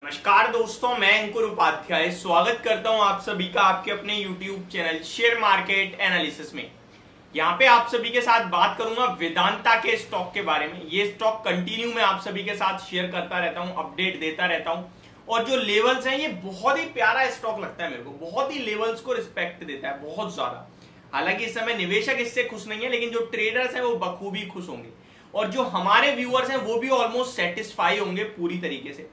नमस्कार दोस्तों, मैं अंकुर उपाध्याय स्वागत करता हूं आप सभी का आपके अपने YouTube channel share market analysis में। यहां पे आप सभी के साथ बात करूंगा वेदांता के स्टॉक के बारे में। ये स्टॉक कंटिन्यू मैं आप सभी के साथ शेयर करता रहता हूं, अपडेट देता रहता हूं और जो लेवल्स हैं ये बहुत ही प्यारा स्टॉक लगता है मेरे को, बहुत ही लेवल्स को रिस्पेक्ट देता है बहुत ज्यादा। हालांकि इस समय निवेशक इससे खुश नहीं है, लेकिन जो ट्रेडर्स हैं वो बखूबी खुश होंगे और जो हमारे व्यूअर्स हैं वो भी ऑलमोस्ट सेटिस्फाई होंगे पूरी तरीके से।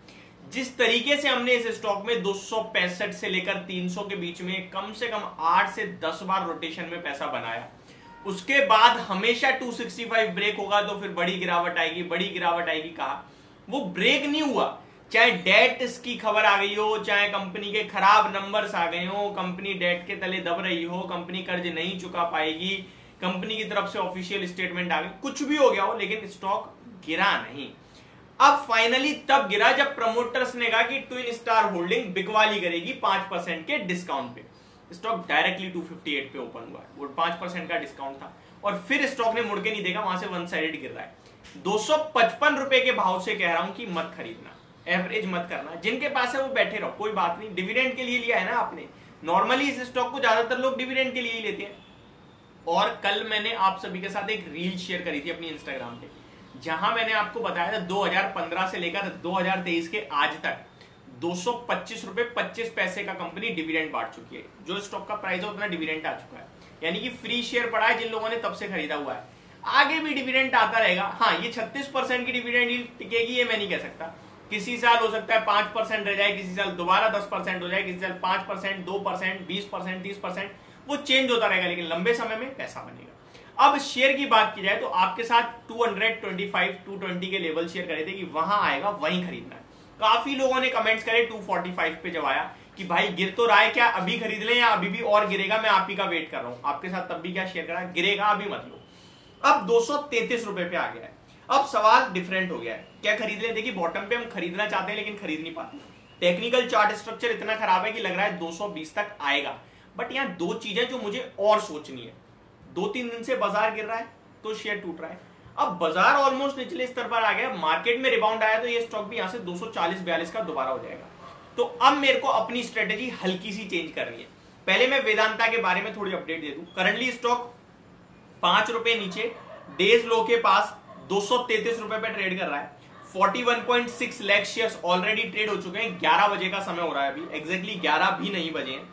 जिस तरीके से हमने इस स्टॉक में 265 से लेकर 300 के बीच में कम से कम 8 से 10 बार रोटेशन में पैसा बनाया, उसके बाद हमेशा 265 ब्रेक होगा तो फिर बड़ी गिरावट आएगी, बड़ी गिरावट आएगी कहा, वो ब्रेक नहीं हुआ। चाहे डेट की खबर आ गई हो, चाहे कंपनी के खराब नंबर्स आ गए हो, कंपनी डेट के तले दब रही हो, कंपनी कर्ज नहीं चुका पाएगी, कंपनी की तरफ से ऑफिशियल स्टेटमेंट आ गई, कुछ भी हो गया हो, लेकिन स्टॉक गिरा नहीं। अब फाइनली तब गिरा जब प्रमोटर्स ने कहा कि ट्विन स्टार होल्डिंग बिकवाली करेगी 5% के डिस्काउंट पे। स्टॉक डायरेक्टली 258 पे ओपन हुआ है, वो 5% का डिस्काउंट था और फिर स्टॉक ने मुड़ के नहीं देखा, वहां से वन साइडेड गिर रहा है। 255 रुपए के भाव से कह रहा हूं कि मत खरीदना, एवरेज मत करना। जिनके पास है वो बैठे रहो, कोई बात नहीं, डिविडेंड के लिए लिया है ना आपने। नॉर्मली इस स्टॉक को ज्यादातर लोग डिविडेंड के लिए ही लेते हैं। और कल मैंने आप सभी के साथ एक रील शेयर करी थी अपनी इंस्टाग्राम पे, जहां मैंने आपको बताया था 2015 से लेकर 2023 के आज तक 225 रुपए 25 पैसे का कंपनी डिविडेंड बांट चुकी है। जो स्टॉक का प्राइस है उतना डिविडेंड आ चुका है, यानी कि फ्री शेयर पड़ा है जिन लोगों ने तब से खरीदा हुआ है। आगे भी डिविडेंड आता रहेगा। हाँ, ये 36% की डिविडेंड टिकेगी ये मैं नहीं कह सकता। किसी साल हो सकता है 5% रह जाए, किसी साल दोबारा 10% हो जाए, किसी साल 5%, 2%, 20%, 30%, वो चेंज होता रहेगा, लेकिन लंबे समय में पैसा बनेगा। अब शेयर की बात की जाए तो आपके साथ 225, 220 के लेवल शेयर करे थे कि वहां आएगा वहीं खरीदना है। काफी लोगों ने कमेंट्स करे 245 पे जब आया कि भाई गिर तो रहा है, क्या अभी खरीद लें या अभी भी और गिरेगा, मैं आप ही का वेट कर रहा हूं। आपके साथ तब भी क्या शेयर करा, गिरेगा अभी मत लो। अब 233 रुपए पे आ गया है। अब सवाल डिफरेंट हो गया है, क्या खरीद ले। देखिए बॉटम पे हम खरीदना चाहते हैं लेकिन खरीद नहीं पाते। टेक्निकल चार्ट स्ट्रक्चर इतना खराब है कि लग रहा है 220 तक आएगा। बट यहाँ दो चीजें जो मुझे और सोचनी है। 2-3 दिन से बाजार गिर रहा है तो शेयर टूट रहा है। अब बाजार ऑलमोस्ट निचले स्तर पर आ गया, मार्केट में रिबाउंड आया तो ये स्टॉक भी यहां से 240-42 का दोबारा हो जाएगा। तो अब मेरे को अपनी स्ट्रेटेजी हल्की सी चेंज करनी है। पहले मैं वेदांता के बारे में थोड़ी अपडेट दे दूं। करंटली स्टॉक 5 रुपए नीचे डेज लो के पास 233 रुपए पे ट्रेड कर रहा है। 41.6 लाख शेयर्स ऑलरेडी ट्रेड हो चुके हैं। 11 बजे का समय हो रहा है, अभी एग्जैक्टली 11 भी नहीं बजे हैं।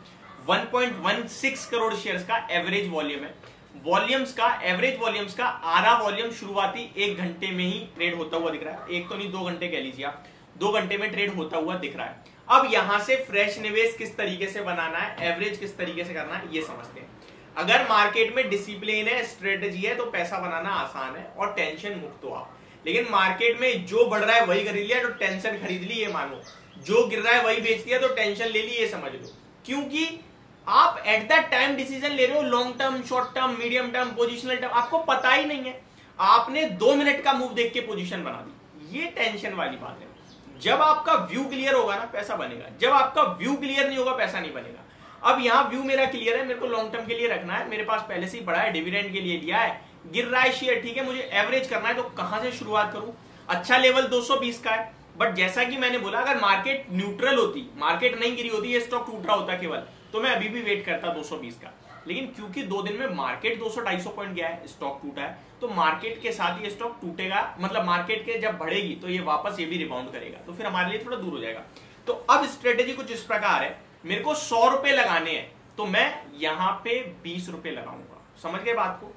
1.16 करोड़ शेयर्स का एवरेज वॉल्यूम है। एवरेज वॉल्यूम्स का आधा वॉल्यूम शुरुआती 1 घंटे में ही ट्रेड होता हुआ दिख रहा है। एक तो नहीं, 2 घंटे कह लीजिए आप, 2 घंटे में ट्रेड होता हुआ दिख रहा है। अब यहां से फ्रेश निवेश किस तरीके से बनाना है, एवरेज किस तरीके से करना है, ये समझते हैं। अगर मार्केट में डिसिप्लिन है, स्ट्रेटेजी है, तो पैसा बनाना आसान है और टेंशन मुक्त हो आप। लेकिन मार्केट में जो बढ़ रहा है वही खरीद लिया तो टेंशन खरीद ली ये मानो, जो गिर रहा है वही बेच दिया तो टेंशन ले ली ये समझ लो। क्योंकि आप एट द टाइम डिसीजन ले रहे हो, long term, short term, medium term, positional term, आपको पता ही नहीं है। आपने 2 मिनट का मूव देख के पोजीशन बना दी, ये टेंशन वाली बात है। जब आपका व्यू क्लियर होगा ना पैसा बनेगा, जब आपका व्यू क्लियर नहीं होगा पैसा नहीं बनेगा। अब यहां व्यू मेरा क्लियर है, मेरे को लॉन्ग टर्म के लिए रखना है, मेरे पास पहले से ही पड़ा है, डिविडेंड के लिए लिया है, गिर रहा है शेयर, ठीक है, मुझे एवरेज करना है तो कहां से शुरुआत करूं। अच्छा लेवल 220 का है, बट जैसा कि मैंने बोला अगर मार्केट न्यूट्रल होती, मार्केट नहीं गिरी होती, ये स्टॉक टूट रहा होता केवल, तो मैं अभी भी वेट करता 220 का। लेकिन क्योंकि 2 दिन में मार्केट 200-250 पॉइंट गया है, स्टॉक टूटा है, तो मार्केट के साथ ये स्टॉक टूटेगा, मतलब मार्केट के जब बढ़ेगी तो ये वापस ये भी रिबाउंड करेगा, तो फिर हमारे लिए थोड़ा दूर हो जाएगा। तो अब स्ट्रेटेजी कुछ इस प्रकार है, मेरे को 100 रुपए लगाने हैं तो मैं यहां पे 20 रुपए लगाऊंगा। समझ गए बात को।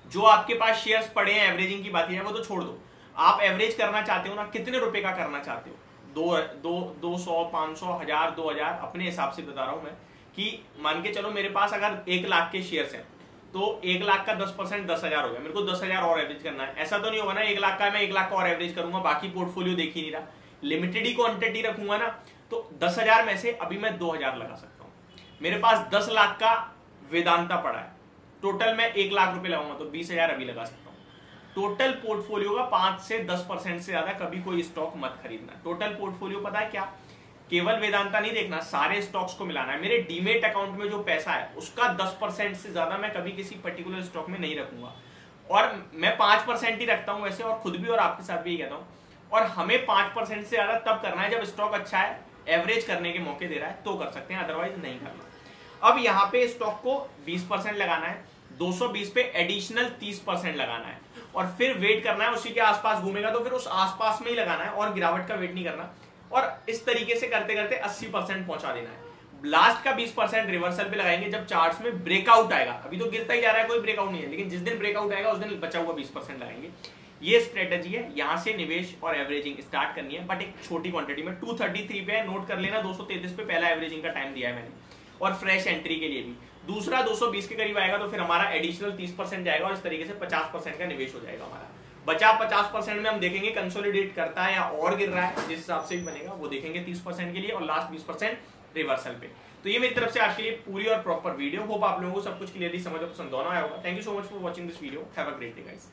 जो आपके पास शेयर्स पड़े हैं, एवरेजिंग की बात है वो तो छोड़ दो। आप एवरेज करना चाहते हो ना, कितने रुपए का करना चाहते हो, 200, 500, 1000, 2000, अपने हिसाब से बता रहा हूं मैं कि मान के चलो मेरे पास अगर 1 लाख के शेयर्स हैं तो 1 लाख का 10% 10,000 हो गया। मेरे को 10,000 और एवरेज करना है। ऐसा तो नहीं होगा ना 1 लाख का मैं 1 लाख का और एवरेज करूंगा, बाकी पोर्टफोलियो देख ही नहीं रहा, लिमिटेड ही क्वांटिटी रखूंगा ना। तो 10,000 में से अभी मैं 2,000 लगा सकता हूं। मेरे पास 10 लाख का वेदांता पड़ा है, टोटल मैं 1 लाख रुपए लगाऊंगा तो 20,000 अभी लगा सकता हूं। टोटल पोर्टफोलियो का 5 से 10% से ज्यादा कभी कोई स्टॉक मत खरीदना। टोटल पोर्टफोलियो पता है क्या, केवल वेदांता नहीं देखना, सारे स्टॉक्स को मिलाना है। मेरे डीमेट अकाउंट में जो पैसा है उसका 10% से ज्यादा मैं कभी किसी पर्टिकुलर स्टॉक में नहीं रखूंगा। और मैं 5% ही रखता हूं वैसे, और खुद भी और आपके साथ भी कहता हूं और हमें 5% से ज्यादा तब करना है जब स्टॉक अच्छा है, एवरेज करने के मौके दे रहा है तो कर सकते हैं, अदरवाइज नहीं करना। अब यहाँ पे स्टॉक को 20% लगाना है, 220 पे एडिशनल 30% लगाना है और फिर वेट करना है, उसी के आसपास घूमेगा तो फिर उस आसपास में ही लगाना है और गिरावट का वेट नहीं करना, और इस तरीके से करते करते 80% पहुंचा देना है। लास्ट का 20% रिवर्सल पे लगाएंगे जब चार्ट्स में ब्रेकआउट आएगा, अभी तो गिरता ही जा रहा है, कोई ब्रेकआउट नहीं है, लेकिन जिस दिन ब्रेकआउट आएगा उस दिन बचा हुआ 20% लगाएंगे। ये स्ट्रेटेजी है, यहां से निवेश और एवरेजिंग स्टार्ट करनी है, बट एक छोटी क्वांटिटी में। 233 पे है, नोट कर लेना, 233 पे पहला एवरेजिंग का टाइम दिया है मैंने, और फ्रेश एंट्री के लिए भी। दूसरा 220 के करीब आएगा तो फिर हमारा एडिशनल 30% जाएगा और इस तरीके से 50% का निवेश हो जाएगा हमारा। बचा 50% में हम देखेंगे कंसोलिडेट करता है या और गिर रहा है, जिस हिसाब से भी बनेगा वो देखेंगे 30% के लिए, और लास्ट 20% रिवर्सल पे। तो ये मेरी तरफ से आपके लिए पूरी और प्रॉपर वीडियो। होप आप लोगों को सब कुछ क्लियरली समझ और पसंद दोनों आया होगा। Thank you so much for watching this video. Have a great day guys.